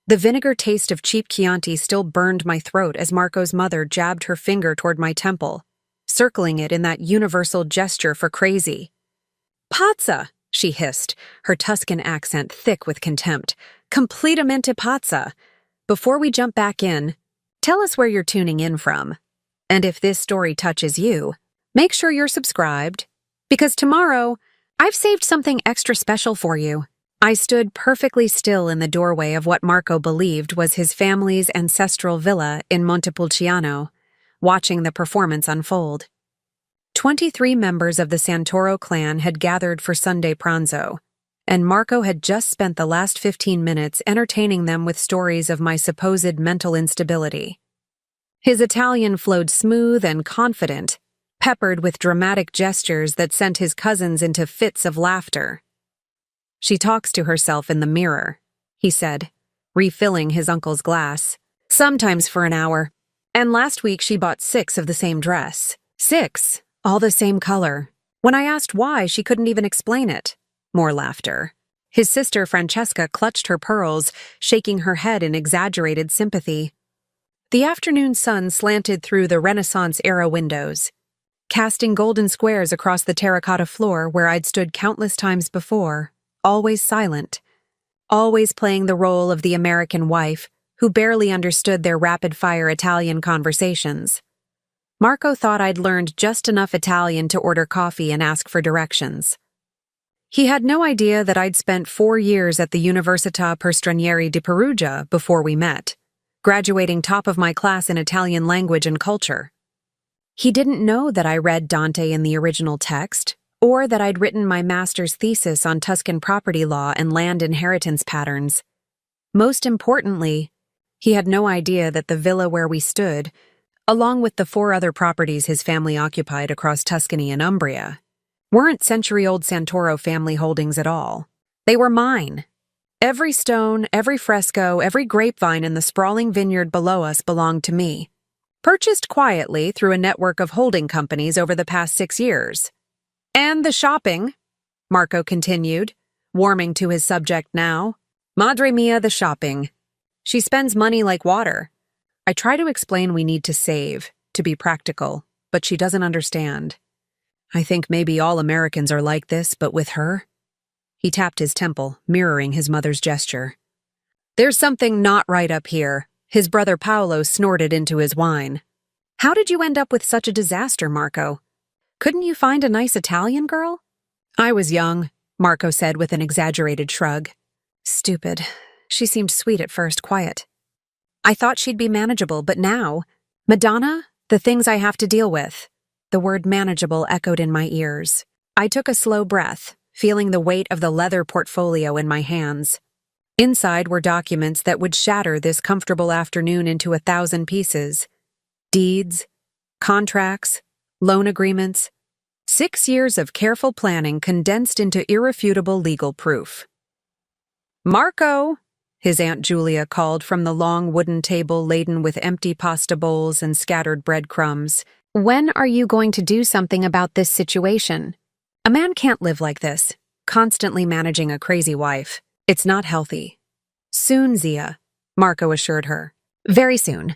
The vinegar taste of cheap Chianti still burned my throat as Marco's mother jabbed her finger toward my temple, circling it in that universal gesture for crazy. "Pazza!" she hissed, her Tuscan accent thick with contempt. "Completamente pazza! Before we jump back in, tell us where you're tuning in from. And if this story touches you, make sure you're subscribed, because tomorrow, I've saved something extra special for you." I stood perfectly still in the doorway of what Marco believed was his family's ancestral villa in Montepulciano, watching the performance unfold. 23 members of the Santoro clan had gathered for Sunday pranzo, and Marco had just spent the last 15 minutes entertaining them with stories of my supposed mental instability. His Italian flowed smooth and confident, peppered with dramatic gestures that sent his cousins into fits of laughter. "She talks to herself in the mirror," he said, refilling his uncle's glass. "Sometimes for an hour. And last week she bought 6 of the same dress. 6, all the same color. When I asked why, she couldn't even explain it." More laughter. His sister Francesca clutched her pearls, shaking her head in exaggerated sympathy. The afternoon sun slanted through the Renaissance-era windows, casting golden squares across the terracotta floor where I'd stood countless times before, always silent, always playing the role of the American wife who barely understood their rapid-fire Italian conversations. Marco thought I'd learned just enough Italian to order coffee and ask for directions. He had no idea that I'd spent 4 years at the Università per Stranieri di Perugia before we met, graduating top of my class in Italian language and culture. He didn't know that I read Dante in the original text, or that I'd written my master's thesis on Tuscan property law and land inheritance patterns. Most importantly, he had no idea that the villa where we stood, along with the 4 other properties his family occupied across Tuscany and Umbria, weren't century-old Santoro family holdings at all. They were mine. Every stone, every fresco, every grapevine in the sprawling vineyard below us belonged to me, purchased quietly through a network of holding companies over the past 6 years. "And the shopping," Marco continued, warming to his subject now. "Madre mia, the shopping. She spends money like water. I try to explain we need to save, to be practical, but she doesn't understand. I think maybe all Americans are like this, but with her." He tapped his temple, mirroring his mother's gesture. "There's something not right up here," his brother Paolo snorted into his wine. "How did you end up with such a disaster, Marco? Couldn't you find a nice Italian girl?" "I was young," Marco said with an exaggerated shrug. "Stupid. She seemed sweet at first, quiet. I thought she'd be manageable, but now, Madonna, the things I have to deal with." The word manageable echoed in my ears. I took a slow breath, feeling the weight of the leather portfolio in my hands. Inside were documents that would shatter this comfortable afternoon into 1,000 pieces. Deeds, contracts, loan agreements, 6 years of careful planning condensed into irrefutable legal proof. "Marco," his Aunt Julia called from the long wooden table laden with empty pasta bowls and scattered breadcrumbs. "When are you going to do something about this situation? A man can't live like this, constantly managing a crazy wife. It's not healthy." "Soon, Zia," Marco assured her. "Very soon.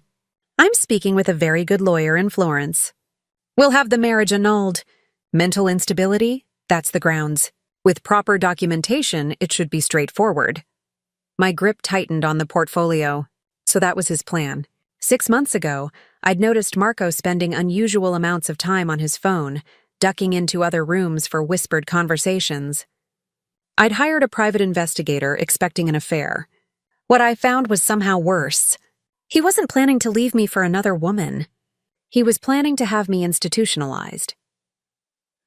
I'm speaking with a very good lawyer in Florence. We'll have the marriage annulled. Mental instability? That's the grounds. With proper documentation, it should be straightforward." My grip tightened on the portfolio. So that was his plan. 6 months ago, I'd noticed Marco spending unusual amounts of time on his phone, ducking into other rooms for whispered conversations. I'd hired a private investigator expecting an affair. What I found was somehow worse. He wasn't planning to leave me for another woman. He was planning to have me institutionalized.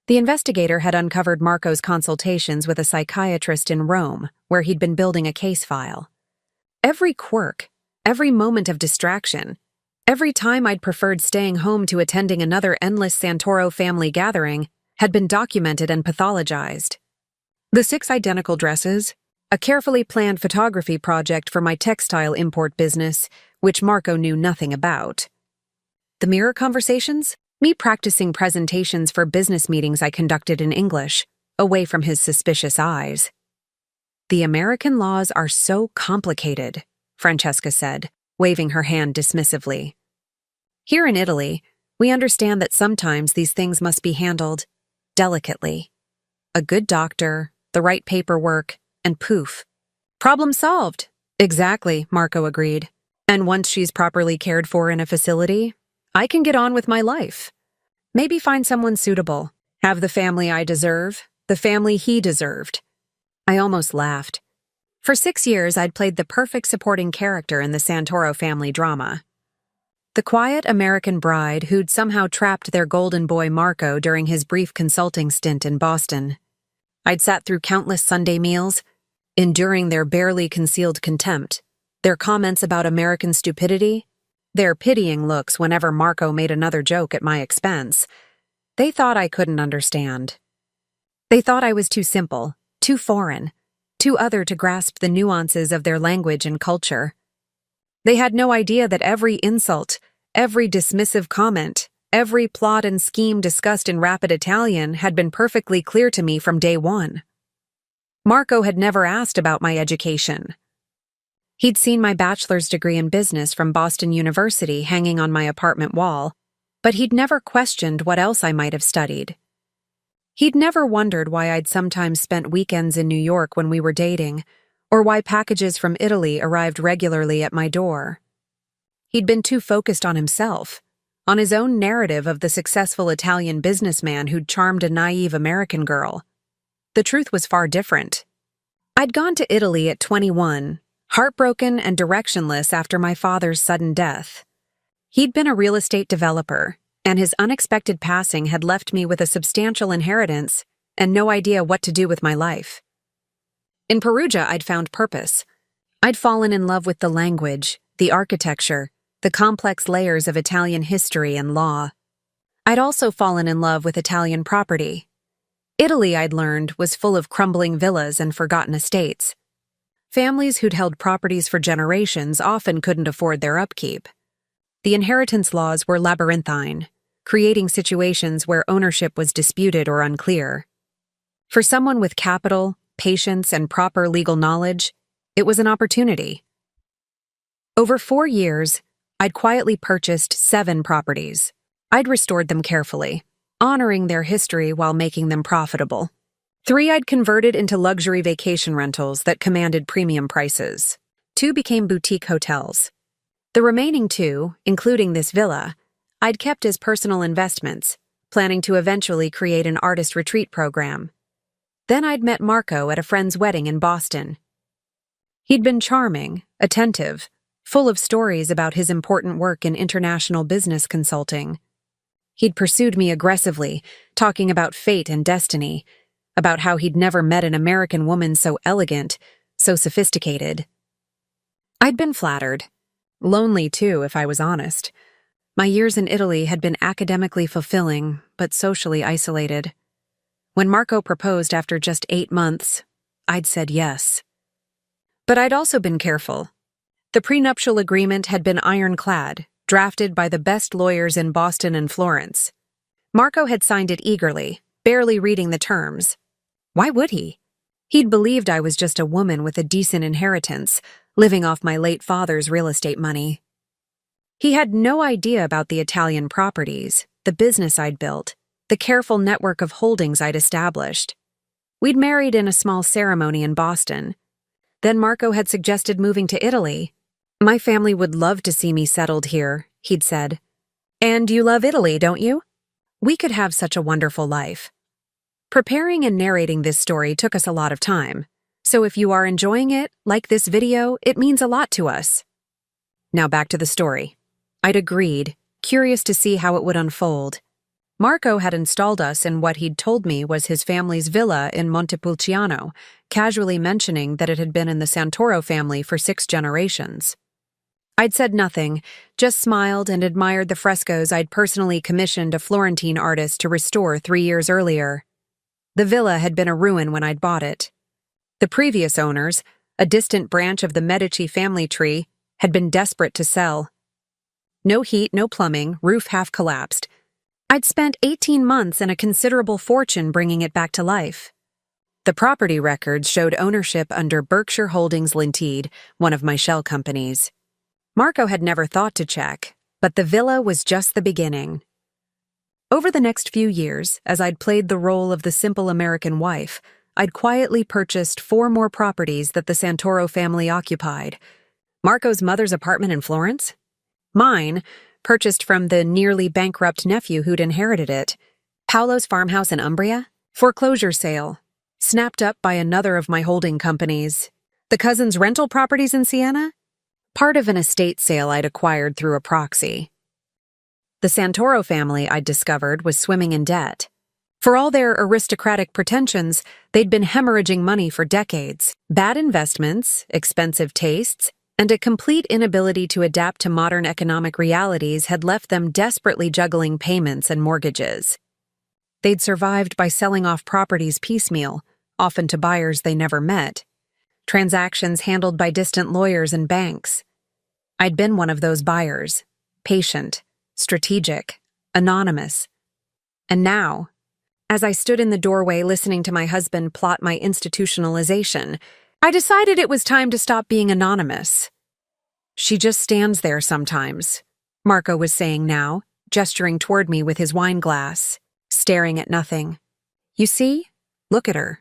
The investigator had uncovered Marco's consultations with a psychiatrist in Rome, where he'd been building a case file. Every quirk, every moment of distraction, every time I'd preferred staying home to attending another endless Santoro family gathering, had been documented and pathologized. The 6 identical dresses, a carefully planned photography project for my textile import business, which Marco knew nothing about. The mirror conversations? Me practicing presentations for business meetings I conducted in English, away from his suspicious eyes. The American laws are so complicated, Francesca said, waving her hand dismissively. Here in Italy, we understand that sometimes these things must be handled delicately. A good doctor, the right paperwork, and poof. Problem solved. Exactly, Marco agreed. And once she's properly cared for in a facility, I can get on with my life. Maybe find someone suitable. Have the family I deserve, the family he deserved. I almost laughed. For 6 years, I'd played the perfect supporting character in the Santoro family drama. The quiet American bride who'd somehow trapped their golden boy Marco during his brief consulting stint in Boston. I'd sat through countless Sunday meals, enduring their barely concealed contempt, their comments about American stupidity, their pitying looks whenever Marco made another joke at my expense. They thought I couldn't understand. They thought I was too simple, too foreign, too other to grasp the nuances of their language and culture. They had no idea that every insult, every dismissive comment, every plot and scheme discussed in rapid Italian had been perfectly clear to me from day one. Marco had never asked about my education. He'd seen my bachelor's degree in business from Boston University hanging on my apartment wall, but he'd never questioned what else I might have studied. He'd never wondered why I'd sometimes spent weekends in New York when we were dating, or why packages from Italy arrived regularly at my door. He'd been too focused on himself, on his own narrative of the successful Italian businessman who'd charmed a naive American girl. The truth was far different. I'd gone to Italy at 21, heartbroken and directionless after my father's sudden death. He'd been a real estate developer, and his unexpected passing had left me with a substantial inheritance and no idea what to do with my life. In Perugia, I'd found purpose. I'd fallen in love with the language, the architecture, the complex layers of Italian history and law. I'd also fallen in love with Italian property. Italy, I'd learned, was full of crumbling villas and forgotten estates. Families who'd held properties for generations often couldn't afford their upkeep. The inheritance laws were labyrinthine, creating situations where ownership was disputed or unclear. For someone with capital, patience, and proper legal knowledge, it was an opportunity. Over 4 years, I'd quietly purchased 7 properties. I'd restored them carefully, honoring their history while making them profitable. 3 I'd converted into luxury vacation rentals that commanded premium prices. 2 became boutique hotels. The remaining 2, including this villa, I'd kept as personal investments, planning to eventually create an artist retreat program. Then I'd met Marco at a friend's wedding in Boston. He'd been charming, attentive, full of stories about his important work in international business consulting. He'd pursued me aggressively, talking about fate and destiny, about how he'd never met an American woman so elegant, so sophisticated. I'd been flattered. Lonely, too, if I was honest. My years in Italy had been academically fulfilling, but socially isolated. When Marco proposed after just 8 months, I'd said yes. But I'd also been careful. The prenuptial agreement had been ironclad, drafted by the best lawyers in Boston and Florence. Marco had signed it eagerly, barely reading the terms. Why would he? He'd believed I was just a woman with a decent inheritance, living off my late father's real estate money. He had no idea about the Italian properties, the business I'd built, the careful network of holdings I'd established. We'd married in a small ceremony in Boston. Then Marco had suggested moving to Italy. My family would love to see me settled here, he'd said. And you love Italy, don't you? We could have such a wonderful life. Preparing and narrating this story took us a lot of time, so if you are enjoying it, like this video, it means a lot to us. Now back to the story. I'd agreed, curious to see how it would unfold. Marco had installed us in what he'd told me was his family's villa in Montepulciano, casually mentioning that it had been in the Santoro family for 6 generations. I'd said nothing, just smiled and admired the frescoes I'd personally commissioned a Florentine artist to restore 3 years earlier. The villa had been a ruin when I'd bought it. The previous owners, a distant branch of the Medici family tree, had been desperate to sell. No heat, no plumbing, roof half collapsed. I'd spent 18 months and a considerable fortune bringing it back to life. The property records showed ownership under Berkshire Holdings Limited, one of my shell companies. Marco had never thought to check, but the villa was just the beginning. Over the next few years, as I'd played the role of the simple American wife, I'd quietly purchased 4 more properties that the Santoro family occupied. Marco's mother's apartment in Florence? Mine, purchased from the nearly bankrupt nephew who'd inherited it. Paolo's farmhouse in Umbria? Foreclosure sale. Snapped up by another of my holding companies. The cousin's rental properties in Siena? Part of an estate sale I'd acquired through a proxy. The Santoro family, I'd discovered, was swimming in debt. For all their aristocratic pretensions, they'd been hemorrhaging money for decades. Bad investments, expensive tastes, and a complete inability to adapt to modern economic realities had left them desperately juggling payments and mortgages. They'd survived by selling off properties piecemeal, often to buyers they never met. Transactions handled by distant lawyers and banks. I'd been one of those buyers, patient, strategic, anonymous. And now, as I stood in the doorway listening to my husband plot my institutionalization, I decided it was time to stop being anonymous. She just stands there sometimes, Marco was saying now, gesturing toward me with his wine glass, staring at nothing. You see? Look at her.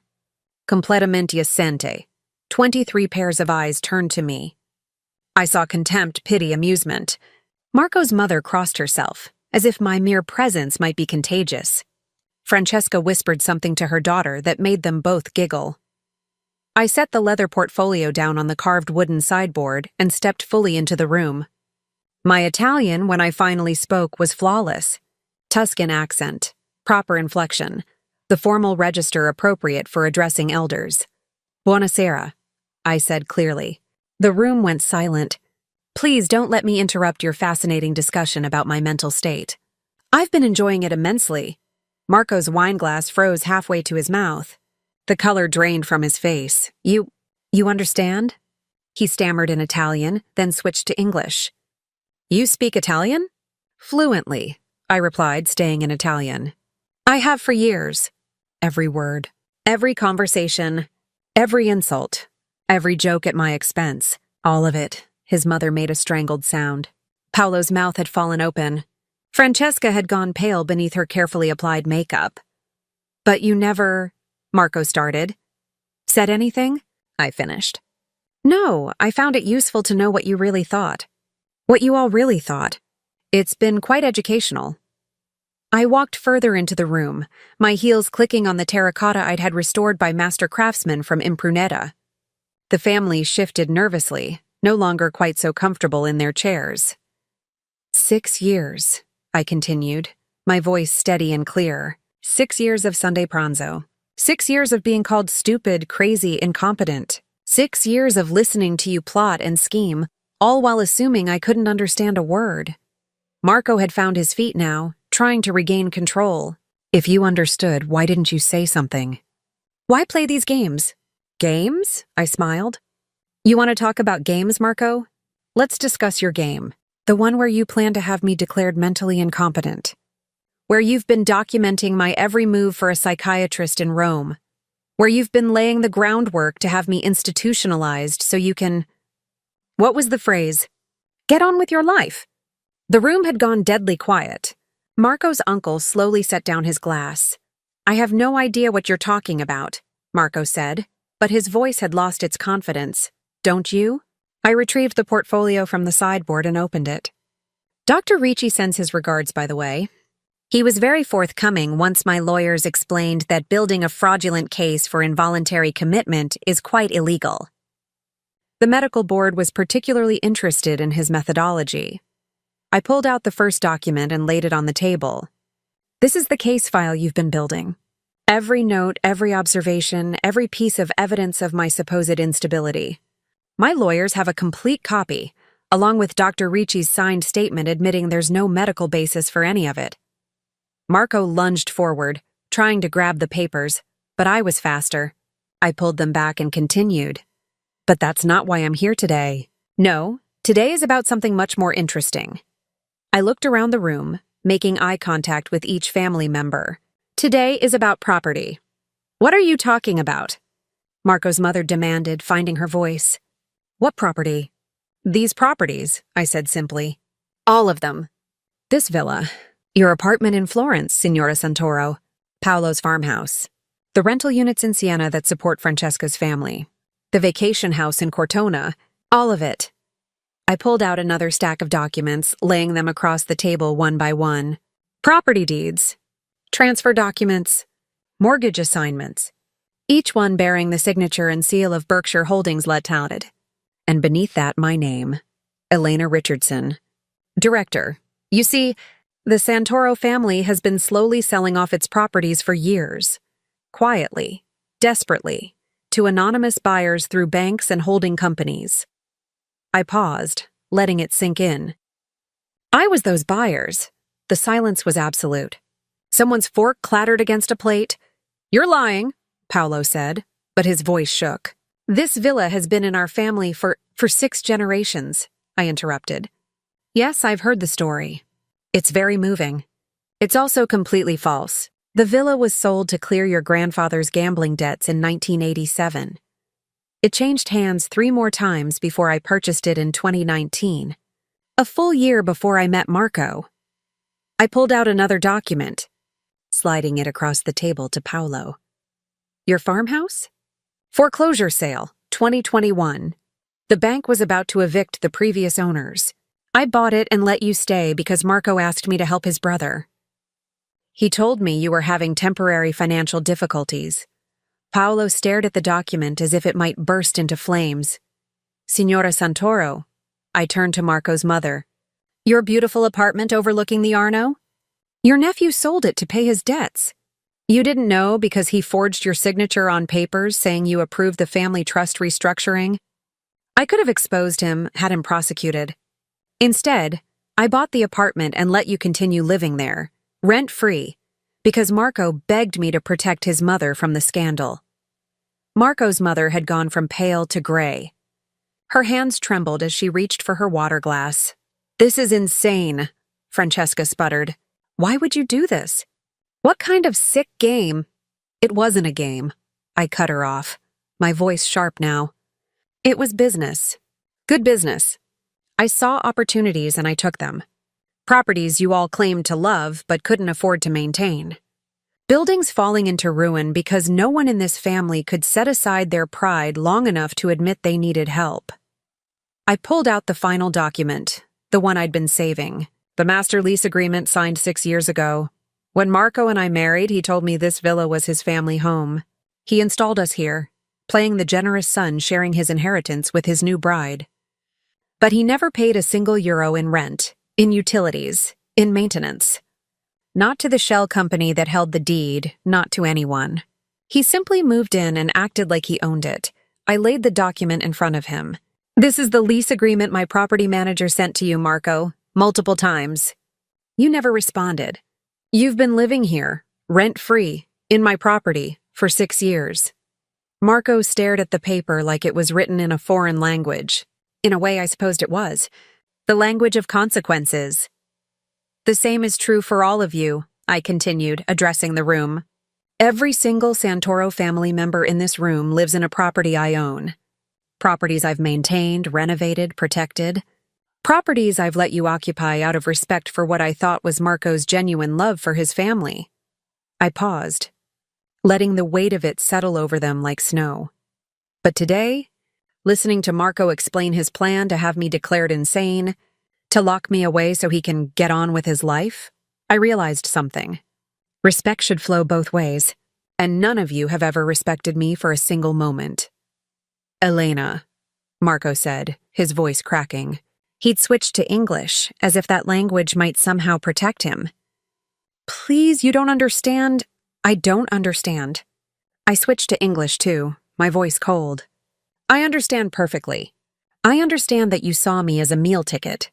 Completamente assente. 23 pairs of eyes turned to me. I saw contempt, pity, amusement. Marco's mother crossed herself, as if my mere presence might be contagious. Francesca whispered something to her daughter that made them both giggle. I set the leather portfolio down on the carved wooden sideboard and stepped fully into the room. My Italian, when I finally spoke, was flawless. Tuscan accent, proper inflection, the formal register appropriate for addressing elders. Buonasera, I said clearly. The room went silent. Please don't let me interrupt your fascinating discussion about my mental state. I've been enjoying it immensely. Marco's wine glass froze halfway to his mouth. The color drained from his face. You understand? He stammered in Italian, then switched to English. You speak Italian? Fluently, I replied, staying in Italian. I have for years. Every word, every conversation, every insult, every joke at my expense, all of it. His mother made a strangled sound. Paolo's mouth had fallen open. Francesca had gone pale beneath her carefully applied makeup. But you never, Marco started. Said anything? I finished. No, I found it useful to know what you really thought. What you all really thought. It's been quite educational. I walked further into the room, my heels clicking on the terracotta I'd had restored by master craftsmen from Impruneta. The family shifted nervously, no longer quite so comfortable in their chairs. 6 years, I continued, my voice steady and clear. 6 years of Sunday pranzo. 6 years of being called stupid, crazy, incompetent. 6 years of listening to you plot and scheme, all while assuming I couldn't understand a word. Marco had found his feet now, trying to regain control. If you understood, why didn't you say something? Why play these games? Games? I smiled. You want to talk about games, Marco? Let's discuss your game. The one where you plan to have me declared mentally incompetent. Where you've been documenting my every move for a psychiatrist in Rome. Where you've been laying the groundwork to have me institutionalized so you can… What was the phrase? Get on with your life. The room had gone deadly quiet. Marco's uncle slowly set down his glass. I have no idea what you're talking about, Marco said, but his voice had lost its confidence. Don't you? I retrieved the portfolio from the sideboard and opened it. Dr. Ricci sends his regards, by the way. He was very forthcoming once my lawyers explained that building a fraudulent case for involuntary commitment is quite illegal. The medical board was particularly interested in his methodology. I pulled out the first document and laid it on the table. This is the case file you've been building. Every note, every observation, every piece of evidence of my supposed instability. My lawyers have a complete copy, along with Dr. Ricci's signed statement admitting there's no medical basis for any of it. Marco lunged forward, trying to grab the papers, but I was faster. I pulled them back and continued. But that's not why I'm here today. No, today is about something much more interesting. I looked around the room, making eye contact with each family member. Today is about property. What are you talking about? Marco's mother demanded, finding her voice. What property? These properties, I said simply. All of them. This villa. Your apartment in Florence, Signora Santoro. Paolo's farmhouse. The rental units in Siena that support Francesca's family. The vacation house in Cortona. All of it. I pulled out another stack of documents, laying them across the table one by one. Property deeds. Transfer documents. Mortgage assignments. Each one bearing the signature and seal of Berkshire Holdings Limited. And beneath that, my name. Elena Richardson. Director. You see, the Santoro family has been slowly selling off its properties for years. Quietly, desperately, to anonymous buyers through banks and holding companies. I paused, letting it sink in. I was those buyers. The silence was absolute. Someone's fork clattered against a plate. You're lying, Paolo said, but his voice shook. This villa has been in our family for 6 generations, I interrupted. Yes, I've heard the story. It's very moving. It's also completely false. The villa was sold to clear your grandfather's gambling debts in 1987. It changed hands 3 more times before I purchased it in 2019. A full year before I met Marco. I pulled out another document, sliding it across the table to Paolo. Your farmhouse? Foreclosure sale, 2021. The bank was about to evict the previous owners. I bought it and let you stay because Marco asked me to help his brother. He told me you were having temporary financial difficulties. Paolo stared at the document as if it might burst into flames. Signora Santoro, I turned to Marco's mother. Your beautiful apartment overlooking the Arno? Your nephew sold it to pay his debts. You didn't know because he forged your signature on papers saying you approved the family trust restructuring? I could have exposed him, had him prosecuted. Instead, I bought the apartment and let you continue living there, rent-free, because Marco begged me to protect his mother from the scandal. Marco's mother had gone from pale to gray. Her hands trembled as she reached for her water glass. This is insane, Francesca sputtered. Why would you do this? What kind of sick game? It wasn't a game. I cut her off, my voice sharp now. It was business. Good business. I saw opportunities and I took them. Properties you all claimed to love but couldn't afford to maintain. Buildings falling into ruin because no one in this family could set aside their pride long enough to admit they needed help. I pulled out the final document, the one I'd been saving, the master lease agreement signed 6 years ago. When Marco and I married, he told me this villa was his family home. He installed us here, playing the generous son sharing his inheritance with his new bride. But he never paid a single euro in rent, in utilities, in maintenance. Not to the shell company that held the deed, not to anyone. He simply moved in and acted like he owned it. I laid the document in front of him. This is the lease agreement my property manager sent to you, Marco, multiple times. You never responded. You've been living here, rent-free, in my property, for 6 years. Marco stared at the paper like it was written in a foreign language. In a way, I supposed it was. The language of consequences. The same is true for all of you, I continued, addressing the room. Every single Santoro family member in this room lives in a property I own. Properties I've maintained, renovated, protected. Properties I've let you occupy out of respect for what I thought was Marco's genuine love for his family. I paused, letting the weight of it settle over them like snow. But today, listening to Marco explain his plan to have me declared insane, to lock me away so he can get on with his life, I realized something. Respect should flow both ways, and none of you have ever respected me for a single moment. Elena, Marco said, his voice cracking. He'd switched to English, as if that language might somehow protect him. Please, you don't understand. I don't understand. I switched to English too, my voice cold. I understand perfectly. I understand that you saw me as a meal ticket.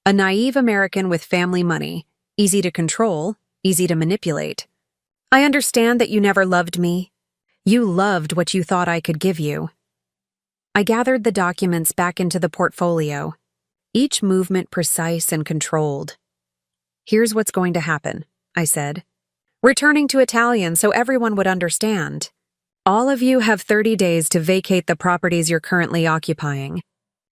A naive American with family money, easy to control, easy to manipulate. I understand that you never loved me. You loved what you thought I could give you. I gathered the documents back into the portfolio, each movement precise and controlled. Here's what's going to happen, I said. Returning to Italian so everyone would understand. All of you have 30 days to vacate the properties you're currently occupying.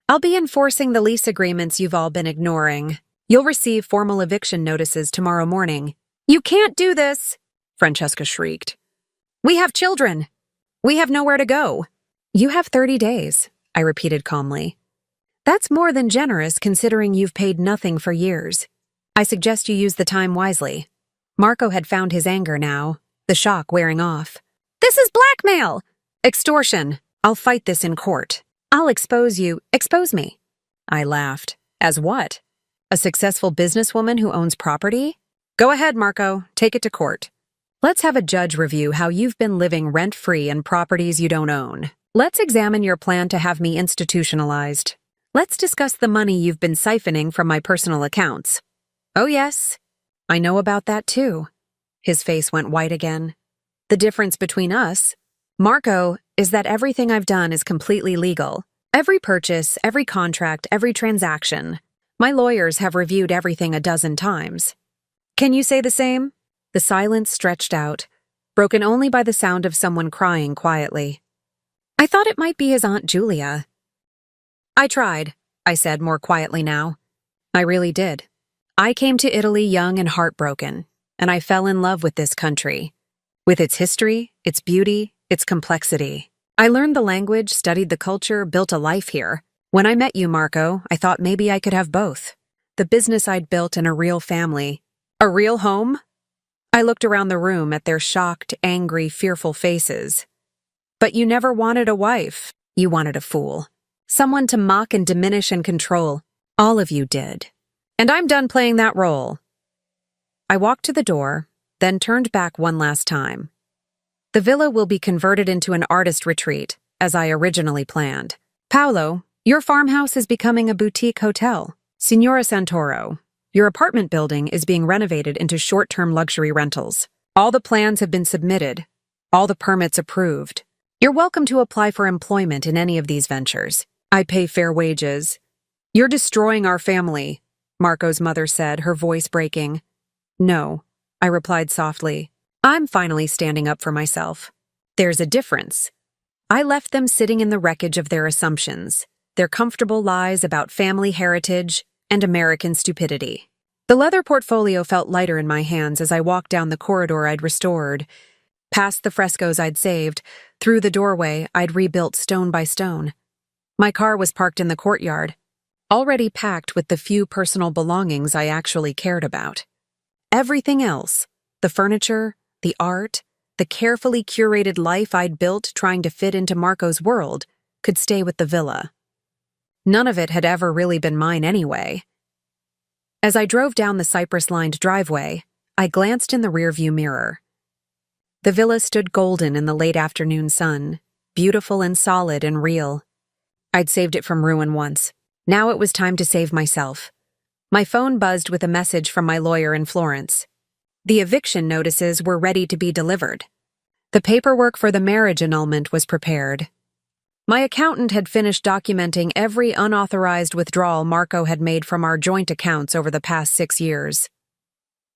I'll be enforcing the lease agreements you've all been ignoring. You'll receive formal eviction notices tomorrow morning. You can't do this, Francesca shrieked. We have children. We have nowhere to go. You have 30 days, I repeated calmly. That's more than generous considering you've paid nothing for years. I suggest you use the time wisely. Marco had found his anger now, the shock wearing off. This is blackmail! Extortion. I'll fight this in court. I'll expose you. Expose me. I laughed. As what? A successful businesswoman who owns property? Go ahead, Marco. Take it to court. Let's have a judge review how you've been living rent-free in properties you don't own. Let's examine your plan to have me institutionalized. Let's discuss the money you've been siphoning from my personal accounts. Oh yes, I know about that too. His face went white again. The difference between us, Marco, is that everything I've done is completely legal. Every purchase, every contract, every transaction. My lawyers have reviewed everything a dozen times. Can you say the same? The silence stretched out, broken only by the sound of someone crying quietly. I thought it might be his Aunt Julia. I tried, I said more quietly now. I really did. I came to Italy young and heartbroken, and I fell in love with this country. With its history, its beauty, its complexity. I learned the language, studied the culture, built a life here. When I met you, Marco, I thought maybe I could have both. The business I'd built and a real family. A real home? I looked around the room at their shocked, angry, fearful faces. But you never wanted a wife. You wanted a fool. Someone to mock and diminish and control. All of you did. And I'm done playing that role. I walked to the door, then turned back one last time. The villa will be converted into an artist retreat, as I originally planned. Paolo, your farmhouse is becoming a boutique hotel. Signora Santoro, your apartment building is being renovated into short-term luxury rentals. All the plans have been submitted. All the permits approved. You're welcome to apply for employment in any of these ventures. I pay fair wages. You're destroying our family, Marco's mother said, her voice breaking. No, I replied softly. I'm finally standing up for myself. There's a difference. I left them sitting in the wreckage of their assumptions, their comfortable lies about family heritage and American stupidity. The leather portfolio felt lighter in my hands as I walked down the corridor I'd restored, past the frescoes I'd saved, through the doorway I'd rebuilt stone by stone. My car was parked in the courtyard, already packed with the few personal belongings I actually cared about. Everything else, the furniture, the art, the carefully curated life I'd built trying to fit into Marco's world, could stay with the villa. None of it had ever really been mine anyway. As I drove down the cypress-lined driveway, I glanced in the rearview mirror. The villa stood golden in the late afternoon sun, beautiful and solid and real. I'd saved it from ruin once. Now it was time to save myself. My phone buzzed with a message from my lawyer in Florence. The eviction notices were ready to be delivered. The paperwork for the marriage annulment was prepared. My accountant had finished documenting every unauthorized withdrawal Marco had made from our joint accounts over the past 6 years.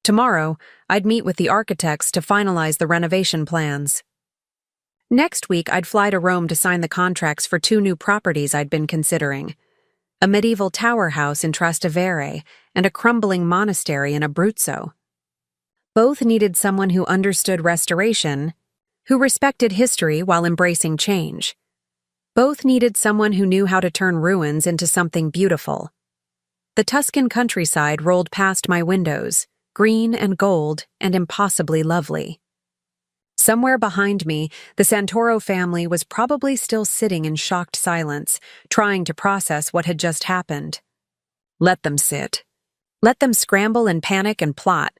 Tomorrow, I'd meet with the architects to finalize the renovation plans. Next week, I'd fly to Rome to sign the contracts for 2 new properties I'd been considering. A medieval tower house in Trastevere and a crumbling monastery in Abruzzo. Both needed someone who understood restoration, who respected history while embracing change. Both needed someone who knew how to turn ruins into something beautiful. The Tuscan countryside rolled past my windows, green and gold and impossibly lovely. Somewhere behind me, the Santoro family was probably still sitting in shocked silence, trying to process what had just happened. Let them sit. Let them scramble and panic and plot.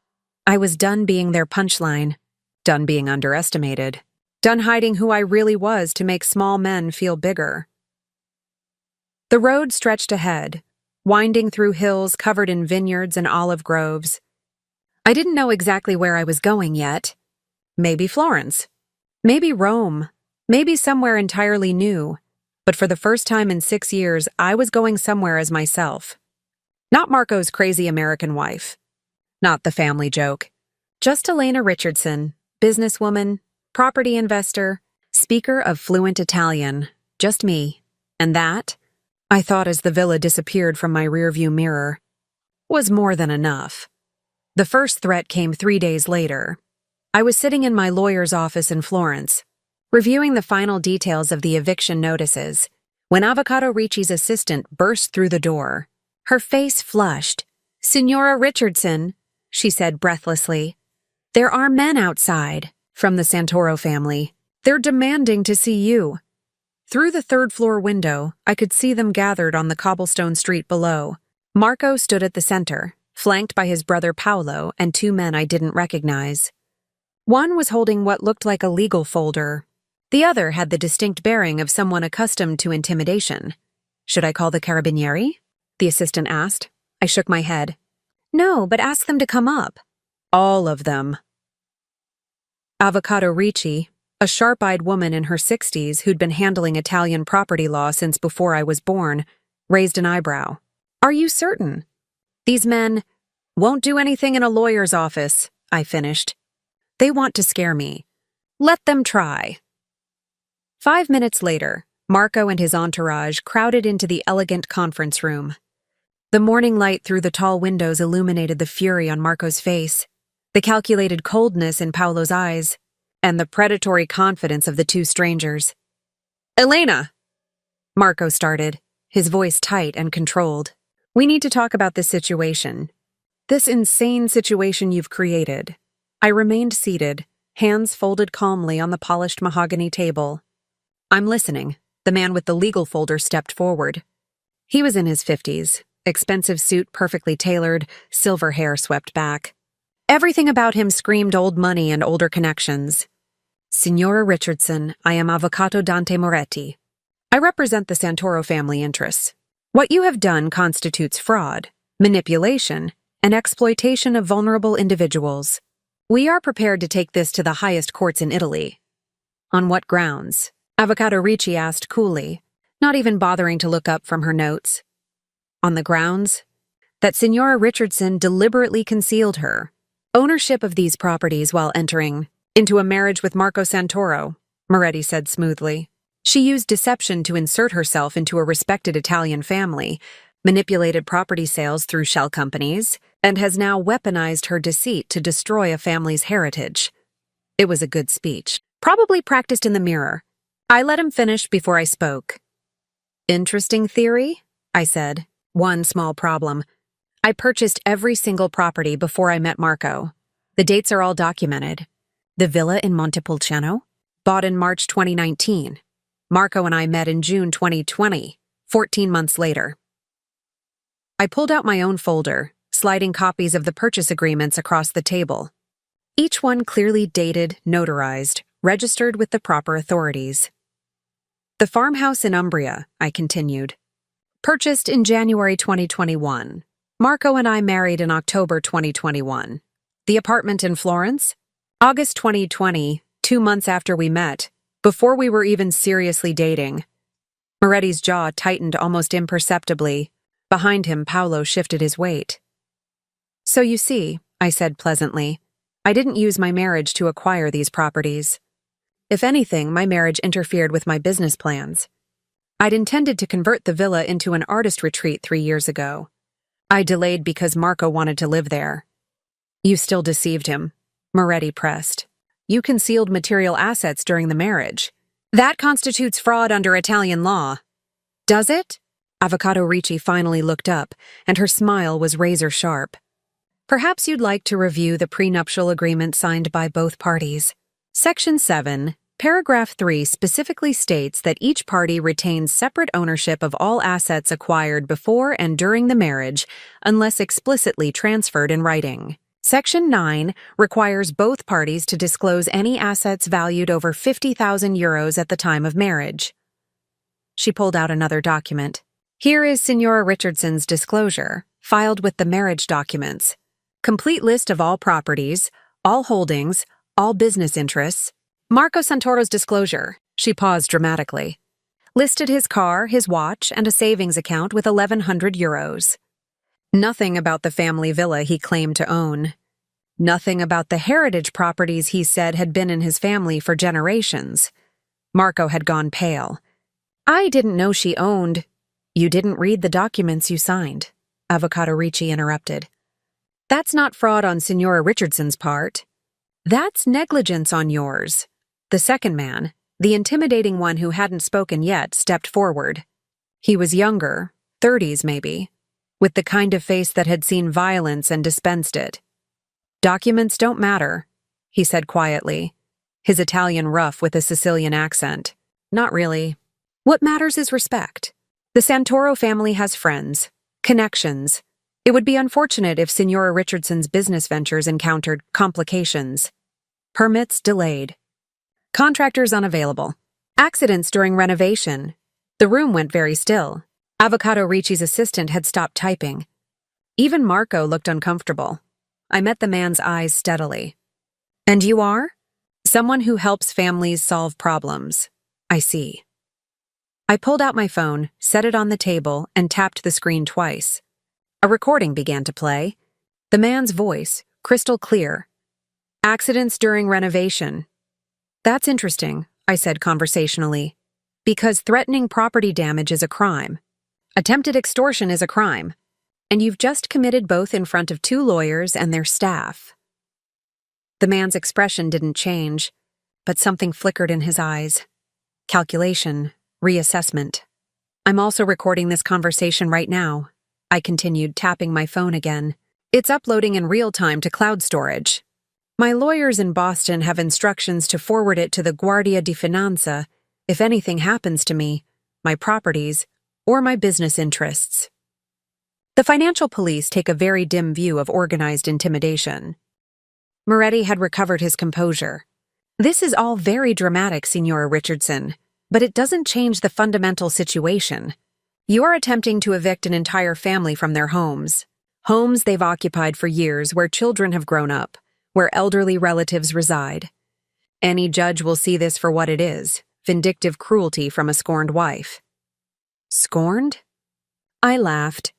I was done being their punchline, done being underestimated, done hiding who I really was to make small men feel bigger. The road stretched ahead, winding through hills covered in vineyards and olive groves. I didn't know exactly where I was going yet. Maybe Florence. Maybe Rome. Maybe somewhere entirely new. But for the first time in 6 years, I was going somewhere as myself. Not Marco's crazy American wife. Not the family joke. Just Elena Richardson, businesswoman, property investor, speaker of fluent Italian, just me. And that, I thought as the villa disappeared from my rearview mirror, was more than enough. The first threat came 3 days later. I was sitting in my lawyer's office in Florence, reviewing the final details of the eviction notices, when Avocado Ricci's assistant burst through the door. Her face flushed. "Signora Richardson," she said breathlessly, "there are men outside, from the Santoro family. They're demanding to see you." Through the third-floor window, I could see them gathered on the cobblestone street below. Marco stood at the center, flanked by his brother Paolo and 2 men I didn't recognize. One was holding what looked like a legal folder. The other had the distinct bearing of someone accustomed to intimidation. "Should I call the carabinieri?" the assistant asked. I shook my head. "No, but ask them to come up." "All of them." Avocado Ricci, a sharp-eyed woman in her 60s who'd been handling Italian property law since before I was born, raised an eyebrow. "Are you certain?" "These men won't do anything in a lawyer's office," I finished. "They want to scare me. Let them try." 5 minutes later, Marco and his entourage crowded into the elegant conference room. The morning light through the tall windows illuminated the fury on Marco's face, the calculated coldness in Paolo's eyes, and the predatory confidence of the 2 strangers. "Elena!" Marco started, his voice tight and controlled. "We need to talk about this situation. This insane situation you've created." I remained seated, hands folded calmly on the polished mahogany table. "I'm listening." The man with the legal folder stepped forward. He was in his 50s, expensive suit perfectly tailored, silver hair swept back. Everything about him screamed old money and older connections. "Signora Richardson, I am Avvocato Dante Moretti. I represent the Santoro family interests. What you have done constitutes fraud, manipulation, and exploitation of vulnerable individuals. We are prepared to take this to the highest courts in Italy." "On what grounds?" Avocado Ricci asked coolly, not even bothering to look up from her notes. "On the grounds that Signora Richardson deliberately concealed her ownership of these properties while entering into a marriage with Marco Santoro," Moretti said smoothly. "She used deception to insert herself into a respected Italian family, manipulated property sales through shell companies, and has now weaponized her deceit to destroy a family's heritage." It was a good speech, probably practiced in the mirror. I let him finish before I spoke. "Interesting theory," I said. "One small problem. I purchased every single property before I met Marco. The dates are all documented. The villa in Montepulciano, bought in March 2019. Marco and I met in June 2020, 14 months later." I pulled out my own folder, sliding copies of the purchase agreements across the table. Each one clearly dated, notarized, registered with the proper authorities. "The farmhouse in Umbria," I continued, "purchased in January 2021. Marco and I married in October 2021. The apartment in Florence, August 2020, 2 months after we met, before we were even seriously dating." Moretti's jaw tightened almost imperceptibly. Behind him, Paolo shifted his weight. "So you see," I said pleasantly, "I didn't use my marriage to acquire these properties. If anything, my marriage interfered with my business plans. I'd intended to convert the villa into an artist retreat 3 years ago. I delayed because Marco wanted to live there." "You still deceived him," Moretti pressed. "You concealed material assets during the marriage. That constitutes fraud under Italian law." "Does it?" Avocado Ricci finally looked up, and her smile was razor-sharp. "Perhaps you'd like to review the prenuptial agreement signed by both parties. Section 7, Paragraph 3 specifically states that each party retains separate ownership of all assets acquired before and during the marriage, unless explicitly transferred in writing. Section 9 requires both parties to disclose any assets valued over 50,000 euros at the time of marriage." She pulled out another document. "Here is Signora Richardson's disclosure, filed with the marriage documents. Complete list of all properties, all holdings, all business interests. Marco Santoro's disclosure," she paused dramatically, "listed his car, his watch, and a savings account with 1,100 euros. Nothing about the family villa he claimed to own. Nothing about the heritage properties he said had been in his family for generations. Marco had gone pale. I didn't know she owned— You didn't read the documents you signed, Avocado Ricci interrupted. That's not fraud on Signora Richardson's part. That's negligence on yours. The second man, the intimidating one who hadn't spoken yet, stepped forward. He was younger, 30s maybe, with the kind of face that had seen violence and dispensed it. Documents don't matter, he said quietly, his Italian rough with a Sicilian accent. Not really. What matters is respect. The Santoro family has friends, connections. It would be unfortunate if Signora Richardson's business ventures encountered complications. Permits delayed. Contractors unavailable. Accidents during renovation. The room went very still. Avocado Ricci's assistant had stopped typing. Even Marco looked uncomfortable. I met the man's eyes steadily. And you are? Someone who helps families solve problems. I see. I pulled out my phone, set it on the table, and tapped the screen twice. A recording began to play. The man's voice, crystal clear. Accidents during renovation. That's interesting, I said conversationally, because threatening property damage is a crime. Attempted extortion is a crime. And you've just committed both in front of 2 lawyers and their staff. The man's expression didn't change, but something flickered in his eyes. Calculation. Reassessment. I'm also recording this conversation right now. I continued, tapping my phone again. It's uploading in real time to cloud storage. My lawyers in Boston have instructions to forward it to the Guardia di Finanza if anything happens to me, my properties, or my business interests. The financial police take a very dim view of organized intimidation. Moretti had recovered his composure. This is all very dramatic, Signora Richardson. But it doesn't change the fundamental situation. You are attempting to evict an entire family from their homes. Homes they've occupied for years, where children have grown up, where elderly relatives reside. Any judge will see this for what it is, vindictive cruelty from a scorned wife. Scorned? I laughed.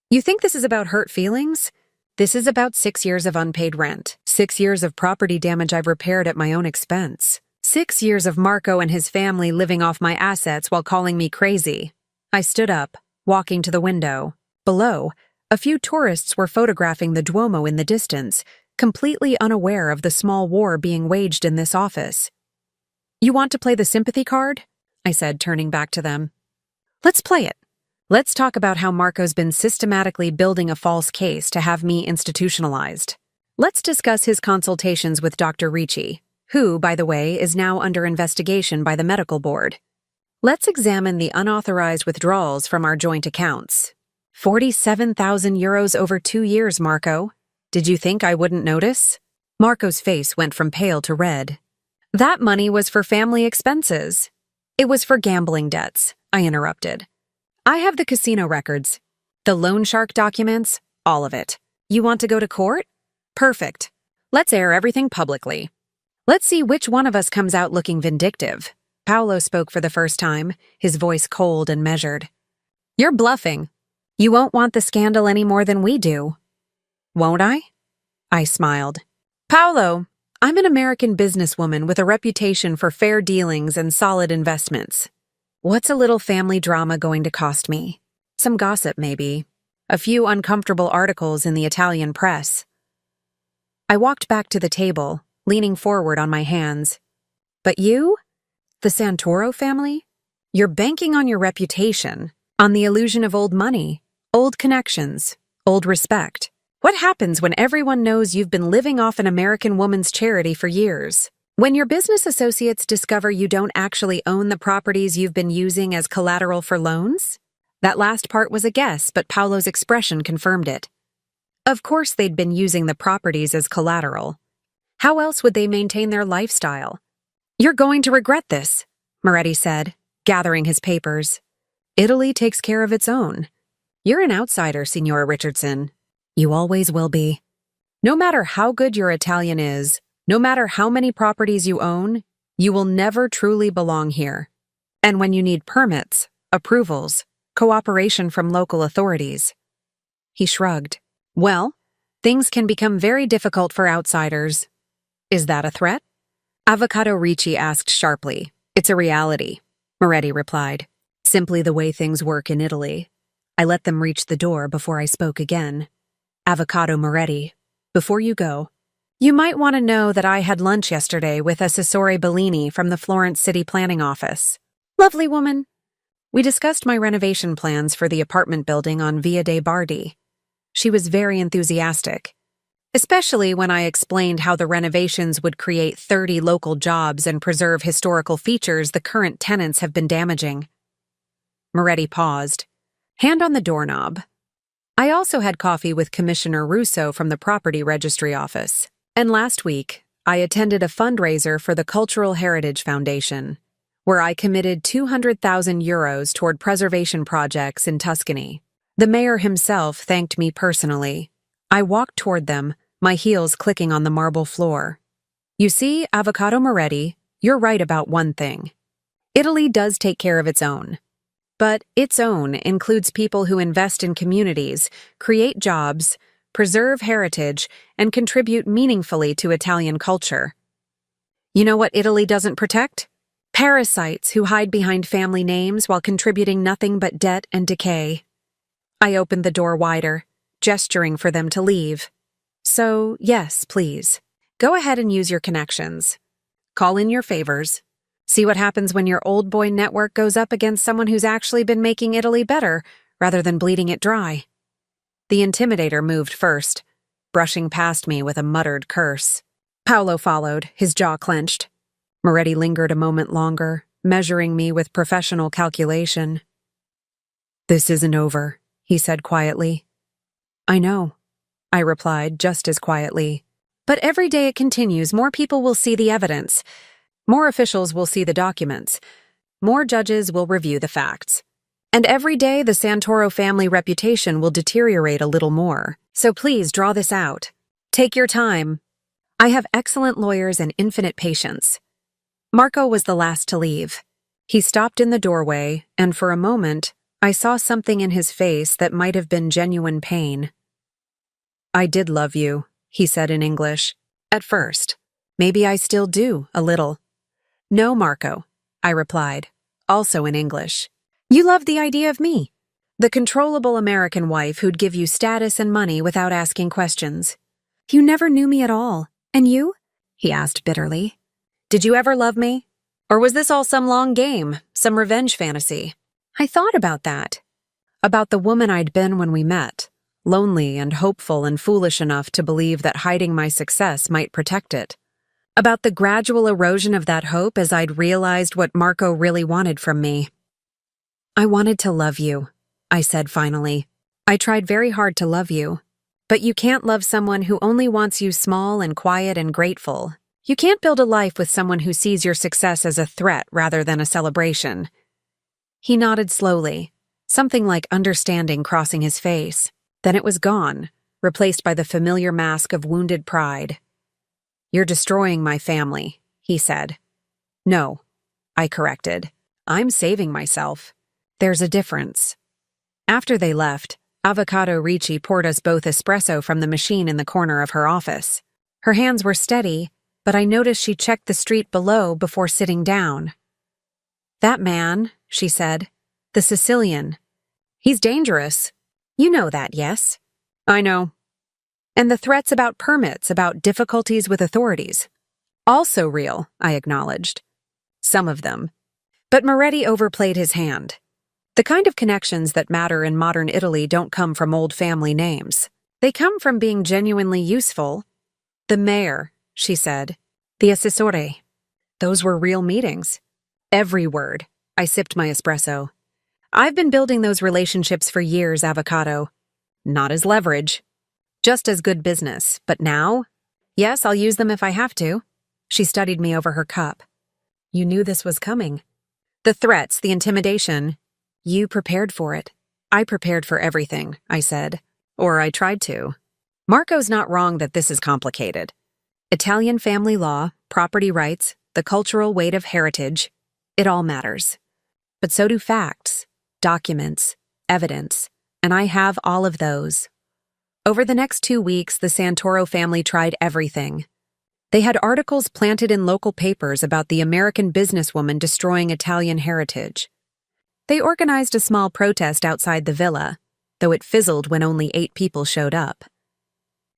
You think this is about hurt feelings? This is about 6 years of unpaid rent, 6 years of property damage I've repaired at my own expense. 6 years of Marco and his family living off my assets while calling me crazy. I stood up, walking to the window. Below, a few tourists were photographing the Duomo in the distance, completely unaware of the small war being waged in this office. You want to play the sympathy card? I said, turning back to them. Let's play it. Let's talk about how Marco's been systematically building a false case to have me institutionalized. Let's discuss his consultations with Dr. Ricci, who, by the way, is now under investigation by the medical board. Let's examine the unauthorized withdrawals from our joint accounts. 47,000 euros over 2 years, Marco. Did you think I wouldn't notice? Marco's face went from pale to red. That money was for family expenses. It was for gambling debts, I interrupted. I have the casino records. The loan shark documents, all of it. You want to go to court? Perfect. Let's air everything publicly. Let's see which one of us comes out looking vindictive. Paolo spoke for the first time, his voice cold and measured. You're bluffing. You won't want the scandal any more than we do. Won't I? I smiled. Paolo, I'm an American businesswoman with a reputation for fair dealings and solid investments. What's a little family drama going to cost me? Some gossip, maybe. A few uncomfortable articles in the Italian press. I walked back to the table, leaning forward on my hands. But you? The Santoro family? You're banking on your reputation, on the illusion of old money, old connections, old respect. What happens when everyone knows you've been living off an American woman's charity for years? When your business associates discover you don't actually own the properties you've been using as collateral for loans? That last part was a guess, but Paolo's expression confirmed it. Of course they'd been using the properties as collateral. How else would they maintain their lifestyle? You're going to regret this, Moretti said, gathering his papers. Italy takes care of its own. You're an outsider, Signora Richardson. You always will be. No matter how good your Italian is, no matter how many properties you own, you will never truly belong here. And when you need permits, approvals, cooperation from local authorities. He shrugged. Well, things can become very difficult for outsiders. Is that a threat? Avocado Ricci asked sharply, It's a reality, Moretti replied. Simply the way things work in Italy. I let them reach the door before I spoke again. Avocado Moretti, before you go, you might want to know that I had lunch yesterday with Assessore Bellini from the Florence City Planning Office. Lovely woman. We discussed my renovation plans for the apartment building on Via dei Bardi. She was very enthusiastic, especially when I explained how the renovations would create 30 local jobs and preserve historical features the current tenants have been damaging. Moretti paused, hand on the doorknob. I also had coffee with Commissioner Russo from the Property Registry Office. And last week, I attended a fundraiser for the Cultural Heritage Foundation, where I committed €200,000 toward preservation projects in Tuscany. The mayor himself thanked me personally. I walked toward them, my heels clicking on the marble floor. You see, Avocado Moretti, you're right about one thing. Italy does take care of its own. But its own includes people who invest in communities, create jobs, preserve heritage, and contribute meaningfully to Italian culture. You know what Italy doesn't protect? Parasites who hide behind family names while contributing nothing but debt and decay. I opened the door wider, gesturing for them to leave. So, yes, please. Go ahead and use your connections. Call in your favors. See what happens when your old boy network goes up against someone who's actually been making Italy better, rather than bleeding it dry. The intimidator moved first, brushing past me with a muttered curse. Paolo followed, his jaw clenched. Moretti lingered a moment longer, measuring me with professional calculation. This isn't over, he said quietly. I know, I replied just as quietly. But every day it continues, more people will see the evidence. More officials will see the documents. More judges will review the facts. And every day the Santoro family reputation will deteriorate a little more. So please draw this out. Take your time. I have excellent lawyers and infinite patience. Marco was the last to leave. He stopped in the doorway, and for a moment, I saw something in his face that might have been genuine pain. I did love you, he said in English. At first. Maybe I still do, a little. No, Marco, I replied, also in English. You loved the idea of me, the controllable American wife who'd give you status and money without asking questions. You never knew me at all. And you? He asked bitterly. Did you ever love me? Or was this all some long game, some revenge fantasy? I thought about that. About the woman I'd been when we met, lonely and hopeful and foolish enough to believe that hiding my success might protect it. About the gradual erosion of that hope as I'd realized what Marco really wanted from me. I wanted to love you, I said finally. I tried very hard to love you. But you can't love someone who only wants you small and quiet and grateful. You can't build a life with someone who sees your success as a threat rather than a celebration. He nodded slowly, something like understanding crossing his face. Then it was gone, replaced by the familiar mask of wounded pride. You're destroying my family, he said. No, I corrected. I'm saving myself. There's a difference. After they left, Avocado Ricci poured us both espresso from the machine in the corner of her office. Her hands were steady, but I noticed she checked the street below before sitting down. That man, she said, the Sicilian. He's dangerous. You know that, yes? I know. And the threats about permits, about difficulties with authorities. Also real, I acknowledged. Some of them. But Moretti overplayed his hand. The kind of connections that matter in modern Italy don't come from old family names. They come from being genuinely useful. The mayor, she said. The assessore. Those were real meetings. Every word. I sipped my espresso. I've been building those relationships for years, Avocado. Not as leverage. Just as good business. But now? Yes, I'll use them if I have to. She studied me over her cup. You knew this was coming. The threats, the intimidation. You prepared for it. I prepared for everything, I said. Or I tried to. Marco's not wrong that this is complicated. Italian family law, property rights, the cultural weight of heritage, it all matters. But so do facts, documents, evidence, and I have all of those. Over the next 2 weeks, the Santoro family tried everything. They had articles planted in local papers about the American businesswoman destroying Italian heritage. They organized a small protest outside the villa, though it fizzled when only 8 people showed up.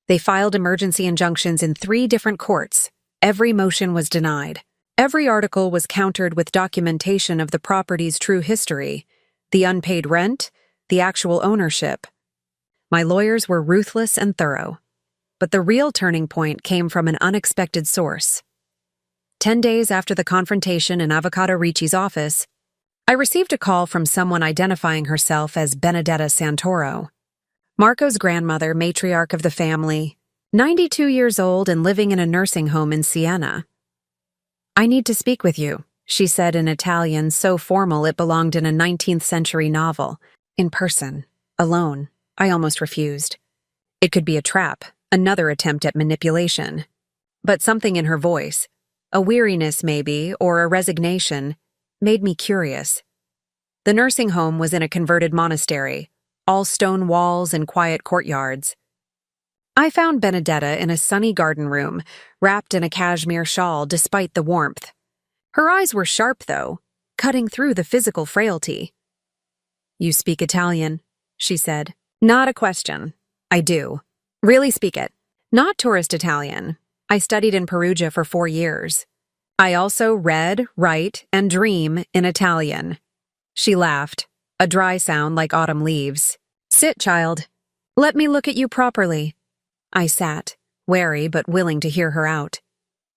They filed emergency injunctions in 3 different courts. Every motion was denied. Every article was countered with documentation of the property's true history, the unpaid rent, the actual ownership. My lawyers were ruthless and thorough. But the real turning point came from an unexpected source. 10 days after the confrontation in Avocado Ricci's office, I received a call from someone identifying herself as Benedetta Santoro. Marco's grandmother, matriarch of the family, 92 years old and living in a nursing home in Siena. "I need to speak with you," she said in Italian so formal it belonged in a 19th century novel. In person, alone, I almost refused. It could be a trap, another attempt at manipulation. But something in her voice, a weariness maybe, or a resignation, made me curious. The nursing home was in a converted monastery, all stone walls and quiet courtyards. I found Benedetta in a sunny garden room, wrapped in a cashmere shawl despite the warmth. Her eyes were sharp, though, cutting through the physical frailty. "You speak Italian," she said. "Not a question. I do. Really speak it. Not tourist Italian. I studied in Perugia for 4 years. I also read, write, and dream in Italian." She laughed, a dry sound like autumn leaves. "Sit, child. Let me look at you properly." I sat, wary but willing to hear her out.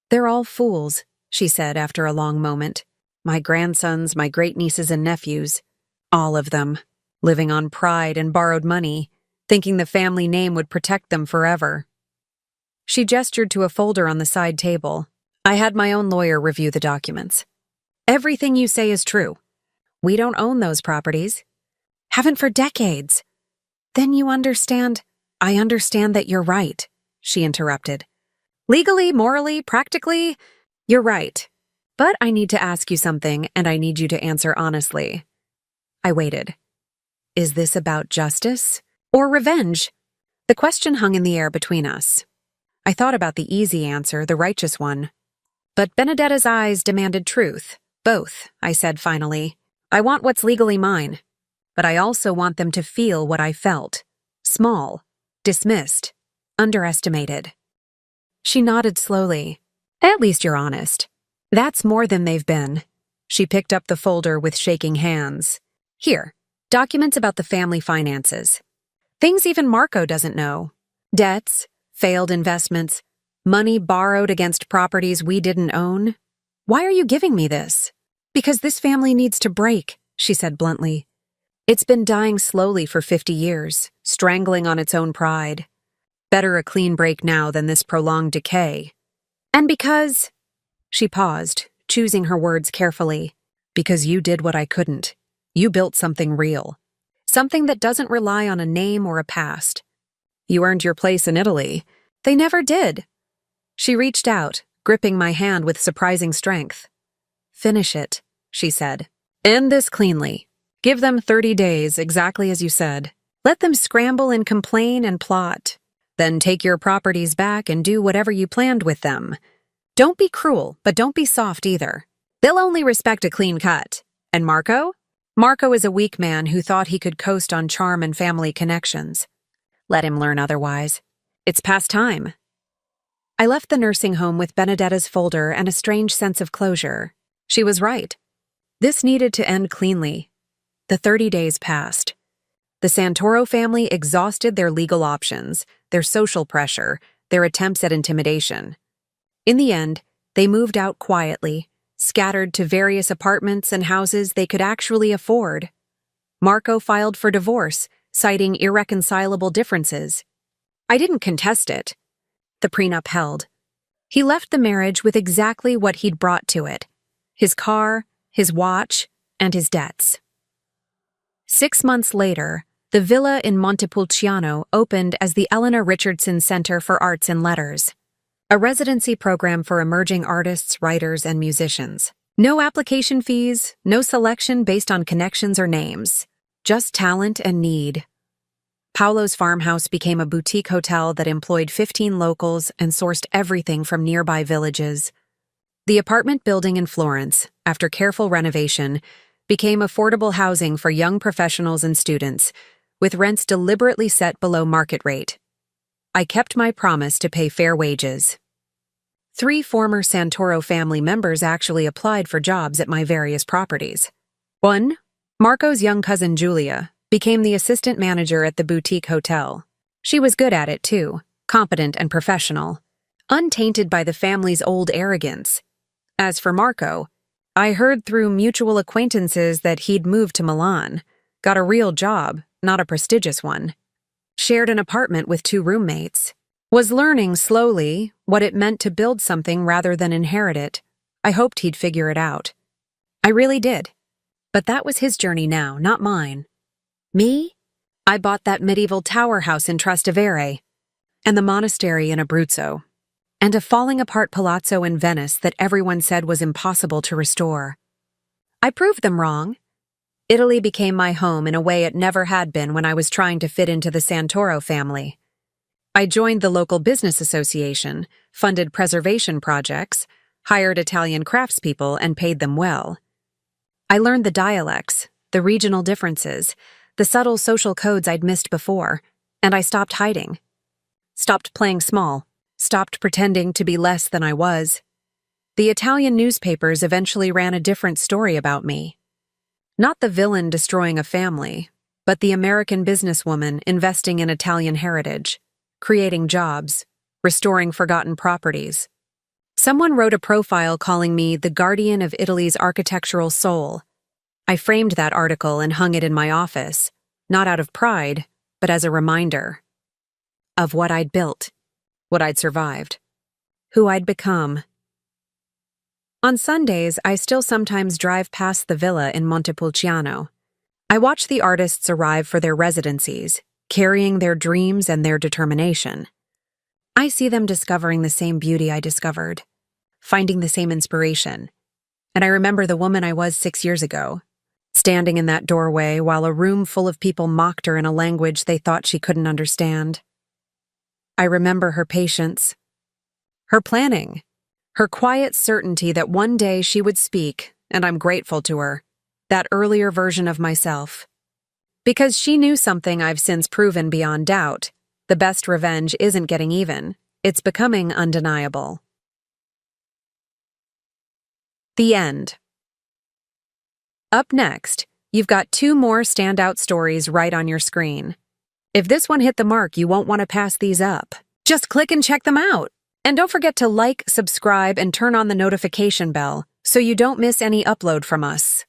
"They're all fools," she said after a long moment. "My grandsons, my great-nieces and nephews. All of them. Living on pride and borrowed money, thinking the family name would protect them forever." She gestured to a folder on the side table. "I had my own lawyer review the documents. Everything you say is true. We don't own those properties. Haven't for decades." "Then you understand—" "I understand that you're right," she interrupted. "Legally, morally, practically, you're right. But I need to ask you something, and I need you to answer honestly." I waited. Is this about justice or revenge? The question hung in the air between us. I thought about the easy answer, the righteous one. But Benedetta's eyes demanded truth. "Both," I said finally. "I want what's legally mine, but I also want them to feel what I felt. Small, dismissed, underestimated." She nodded slowly. "At least you're honest. That's more than they've been." She picked up the folder with shaking hands. "Here, documents about the family finances. Things even Marco doesn't know. Debts, failed investments, money borrowed against properties we didn't own. Why are you giving me this?" "Because this family needs to break," she said bluntly. "It's been dying slowly for 50 years, strangling on its own pride. Better a clean break now than this prolonged decay. And because—" She paused, choosing her words carefully. "Because you did what I couldn't. You built something real. Something that doesn't rely on a name or a past. You earned your place in Italy. They never did." She reached out, gripping my hand with surprising strength. "Finish it," she said. "End this cleanly. Give them 30 days, exactly as you said. Let them scramble and complain and plot. Then take your properties back and do whatever you planned with them. Don't be cruel, but don't be soft either. They'll only respect a clean cut. And Marco? Marco is a weak man who thought he could coast on charm and family connections. Let him learn otherwise. It's past time." I left the nursing home with Benedetta's folder and a strange sense of closure. She was right. This needed to end cleanly. The 30 days passed. The Santoro family exhausted their legal options, their social pressure, their attempts at intimidation. In the end, they moved out quietly, scattered to various apartments and houses they could actually afford. Marco filed for divorce, citing irreconcilable differences. I didn't contest it. The prenup held. He left the marriage with exactly what he'd brought to it: his car, his watch, and his debts. 6 months later, the villa in Montepulciano opened as the Elena Richardson Center for Arts and Letters, a residency program for emerging artists, writers, and musicians. No application fees, no selection based on connections or names, just talent and need. Paulo's farmhouse became a boutique hotel that employed 15 locals and sourced everything from nearby villages. The apartment building in Florence, after careful renovation, became affordable housing for young professionals and students, with rents deliberately set below market rate. I kept my promise to pay fair wages. 3 former Santoro family members actually applied for jobs at my various properties. 1. Marco's young cousin Julia became the assistant manager at the boutique hotel. She was good at it too, competent and professional, untainted by the family's old arrogance. As for Marco, I heard through mutual acquaintances that he'd moved to Milan, got a real job, not a prestigious one, shared an apartment with 2 roommates, was learning slowly what it meant to build something rather than inherit it. I hoped he'd figure it out. I really did. But that was his journey now, not mine. Me? I bought that medieval tower house in Trastevere, and the monastery in Abruzzo, and a falling-apart palazzo in Venice that everyone said was impossible to restore. I proved them wrong. Italy became my home in a way it never had been when I was trying to fit into the Santoro family. I joined the local business association, funded preservation projects, hired Italian craftspeople, and paid them well. I learned the dialects, the regional differences, the subtle social codes I'd missed before, and I stopped hiding. Stopped playing small, stopped pretending to be less than I was. The Italian newspapers eventually ran a different story about me. Not the villain destroying a family, but the American businesswoman investing in Italian heritage, creating jobs, restoring forgotten properties. Someone wrote a profile calling me the guardian of Italy's architectural soul. I framed that article and hung it in my office, not out of pride, but as a reminder of what I'd built, what I'd survived, who I'd become. On Sundays, I still sometimes drive past the villa in Montepulciano. I watch the artists arrive for their residencies, carrying their dreams and their determination. I see them discovering the same beauty I discovered, finding the same inspiration. And I remember the woman I was 6 years ago, standing in that doorway while a room full of people mocked her in a language they thought she couldn't understand. I remember her patience, her planning, her quiet certainty that one day she would speak, and I'm grateful to her, that earlier version of myself. Because she knew something I've since proven beyond doubt: the best revenge isn't getting even, it's becoming undeniable. The end. Up next, you've got 2 more standout stories right on your screen. If this one hit the mark, you won't want to pass these up. Just click and check them out. And don't forget to like, subscribe, and turn on the notification bell so you don't miss any upload from us.